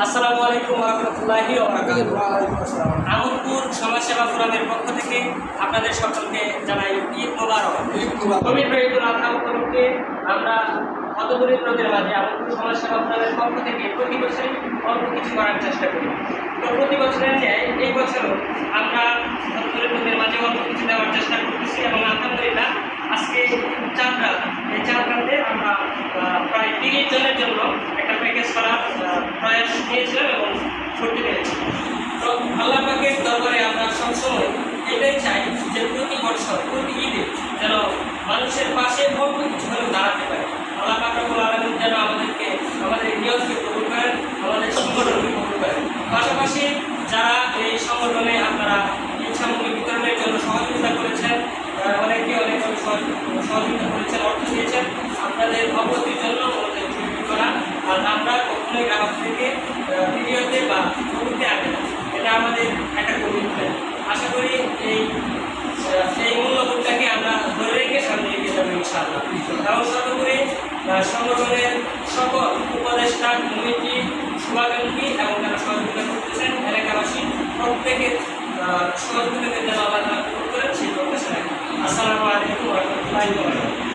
আসসালামু আলাইকুম ওয়া রাহমাতুল্লাহি ওয়া বারাকাতুহু। আমরপুর সমাজসেবা ফোরামের পক্ষ থেকে আপনাদের সকলকে জানাই ঈদ মোবারক। পবিত্র ঈদুল আযহা উপলক্ষে আমরা হতদরিদ্রদের মাঝে আমরপুর সমাজসেবা ফোরামের পক্ষ থেকে প্রতি বছরই অল্প কিছু করার চেষ্টা করি। তো প্রতি বছরের ন্যায় এই বছরও আমরা হতদরিদ্রদের মাঝে অল্প কিছু দেওয়ার চেষ্টা করতেছি এবং আলহামদুলিল্লাহ আজকে এই চার রাতে আমরা প্রায় 30 জনের জন্য একটা প্যাকেজ করার প্রয়াস নিয়েছিলাম এবং করতে পেরেছি। তো আল্লাহ পাকের দরবারে আমরা সবসময় এটাই চাই যে প্রতি বছর প্রতি ঈদে যেন মানুষের পাশে অল্প কিছু হলেও দাঁড়াতে পারে। আল্লাহ পাক রব্বুল আলামিন যেন আমাদেরকে আমাদের নিয়তকে কবুল করেন, আমাদের সংগঠনকে কবুল করেন। পাশাপাশি যারা এই সংগঠনে আপনারা ঈদ সামগ্রী বিতরণের জন্য সহযোগিতা করেছেন, অনেকে সহযোগিতা করেছেন, অর্থ দিয়েছেন, আপনাদের অবগতির জন্য আমাদের টুইট করা। আর আমরা কখনোই গ্রাহক থেকে ভিডিওতে বা ছবিতে আগে না, এটা আমাদের একটা কমিটমেন্ট। আশা করি এই মূল্যবোধটাকে আমরা ধরে রেখে সামনে এগিয়ে যাবো ইনশাআল্লাহ। এবং সর্বোপরি সংগঠনের সকল উপদেষ্টা, কমিটি, শুভাকাঙ্ক্ষী এবং যারা সহযোগিতা করতেছেন এলাকাবাসী প্রত্যেকের সহযোগিতাকে যেন আল্লাহ করেন সেই প্রত্যাশা রাখি। আসসালামু আলাইকুম ওয়া রাহমাতুল্লাহি ওয়া বারাকাতুহু।